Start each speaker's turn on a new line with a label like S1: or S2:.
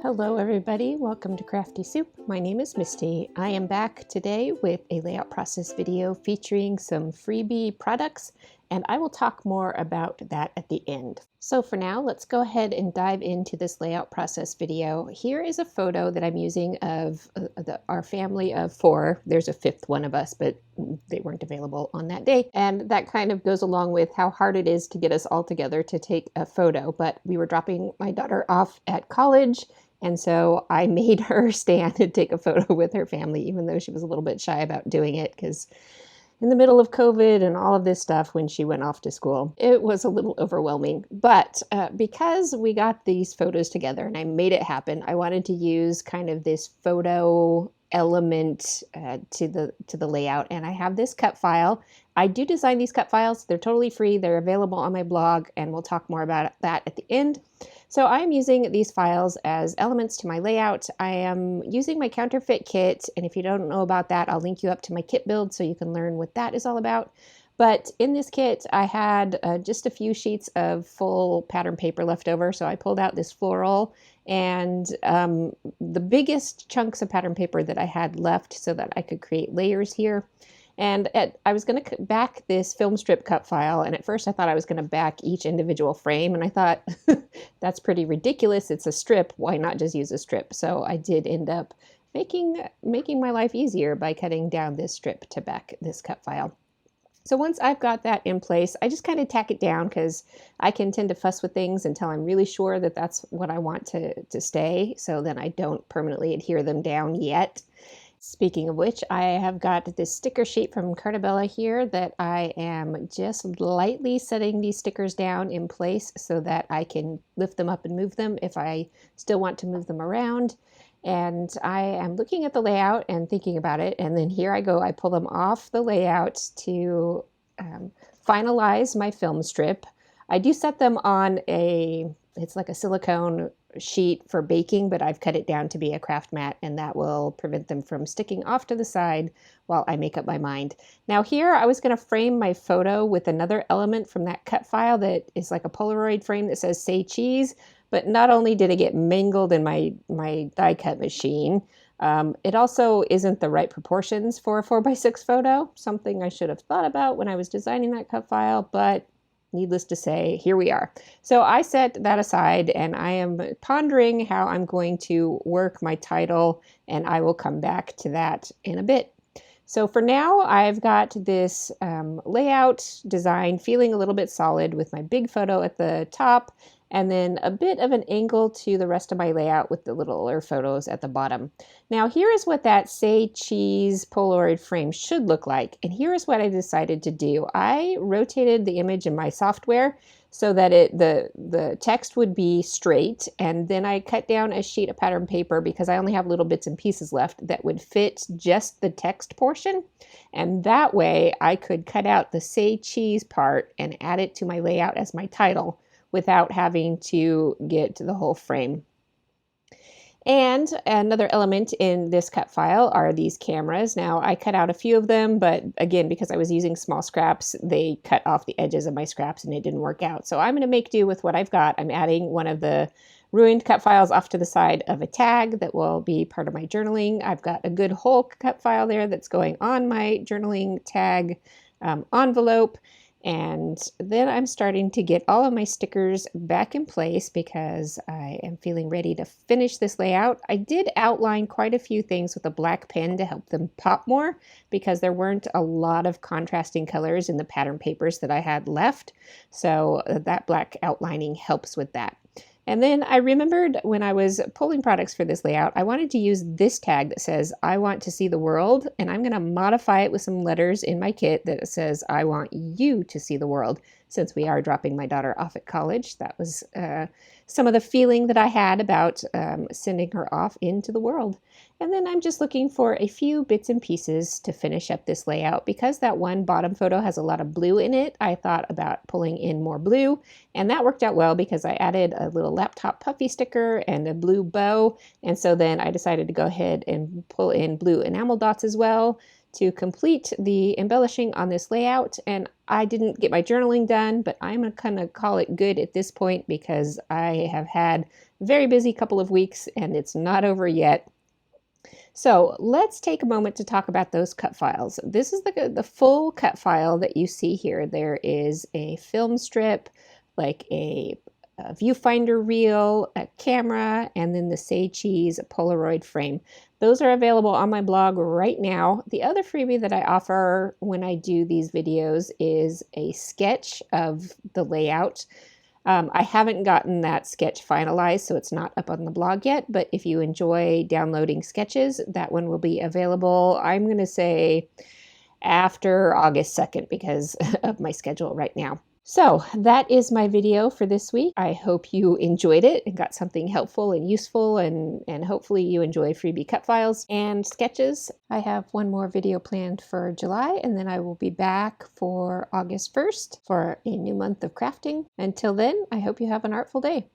S1: Hello everybody, welcome to Crafty Soup. My name is Misty. I am back today with a layout process video featuring some freebie products, and I will talk more about that at the end. So for now, let's go ahead and dive into this layout process video. Here is a photo that I'm using of our family of 4. There's a 5th one of us, but they weren't available on that day. And that kind of goes along with how hard it is to get us all together to take a photo. But we were dropping my daughter off at college, and so I made her stand and take a photo with her family, even though she was a little bit shy about doing it because in the middle of COVID and all of this stuff when she went off to school, it was a little overwhelming. But because we got these photos together and I made it happen, I wanted to use kind of this photo element to the layout. And I have this cut file. I do design these cut files. They're totally free. They're available on my blog, and we'll talk more about that at the end. So I'm using these files as elements to my layout. I am using my counterfeit kit, and if you don't know about that, I'll link you up to my kit build so you can learn what that is all about. But in this kit, I had just a few sheets of full pattern paper left over, so I pulled out this floral and the biggest chunks of pattern paper that I had left so that I could create layers here. And I was going to back this film strip cut file, and at first I thought I was going to back each individual frame, and I thought, that's pretty ridiculous. It's a strip. Why not just use a strip? So I did end up making my life easier by cutting down this strip to back this cut file. So once I've got that in place, I just kind of tack it down because I can tend to fuss with things until I'm really sure that that's what I want to stay. So then I don't permanently adhere them down yet. Speaking of which, I have got this sticker sheet from Cartabella here that I am just lightly setting these stickers down in place so that I can lift them up and move them if I still want to move them around. And I am looking at the layout and thinking about it, and then here I go. I pull them off the layout to finalize my film strip. I do set them on it's like a silicone sheet for baking, but I've cut it down to be a craft mat, and that will prevent them from sticking off to the side while I make up my mind. Now here I was going to frame my photo with another element from that cut file that is like a Polaroid frame that says "Say Cheese," but not only did it get mangled in my die cut machine, it also isn't the right proportions for a 4x6 photo, something I should have thought about when I was designing that cut file, but needless to say, here we are. So I set that aside, and I am pondering how I'm going to work my title, and I will come back to that in a bit. So for now, I've got this layout design feeling a little bit solid with my big photo at the top, and then a bit of an angle to the rest of my layout with the littler photos at the bottom. Now here is what that Say Cheese Polaroid frame should look like, and here is what I decided to do. I rotated the image in my software so that the text would be straight, and then I cut down a sheet of pattern paper because I only have little bits and pieces left that would fit just the text portion, and that way I could cut out the Say Cheese part and add it to my layout as my title without having to get to the whole frame. And another element in this cut file are these cameras. Now I cut out a few of them, but again, because I was using small scraps, they cut off the edges of my scraps and it didn't work out. So I'm going to make do with what I've got. I'm adding one of the ruined cut files off to the side of a tag that will be part of my journaling. I've got a good whole cut file there that's going on my journaling tag envelope. And then I'm starting to get all of my stickers back in place because I am feeling ready to finish this layout. I did outline quite a few things with a black pen to help them pop more because there weren't a lot of contrasting colors in the pattern papers that I had left. So that black outlining helps with that. And then I remembered when I was pulling products for this layout, I wanted to use this tag that says, "I want to see the world," and I'm going to modify it with some letters in my kit that says, "I want you to see the world." Since we are dropping my daughter off at college, that was some of the feeling that I had about sending her off into the world. And then I'm just looking for a few bits and pieces to finish up this layout. Because that one bottom photo has a lot of blue in it, I thought about pulling in more blue, and that worked out well because I added a little laptop puffy sticker and a blue bow, and so then I decided to go ahead and pull in blue enamel dots as well to complete the embellishing on this layout. And I didn't get my journaling done, but I'm going to kind of call it good at this point because I have had very busy couple of weeks and it's not over yet. So let's take a moment to talk about those cut files. This is the full cut file that you see here. There is a film strip, like a viewfinder reel, a camera, and then the Say Cheese Polaroid frame. Those are available on my blog right now. The other freebie that I offer when I do these videos is a sketch of the layout. I haven't gotten that sketch finalized, so it's not up on the blog yet, but if you enjoy downloading sketches, that one will be available, I'm going to say after August 2nd because of my schedule right now. So that is my video for this week. I hope you enjoyed it and got something helpful and useful, and hopefully you enjoy freebie cut files and sketches. I have one more video planned for July, and then I will be back for August 1st for a new month of crafting. Until then, I hope you have an artful day.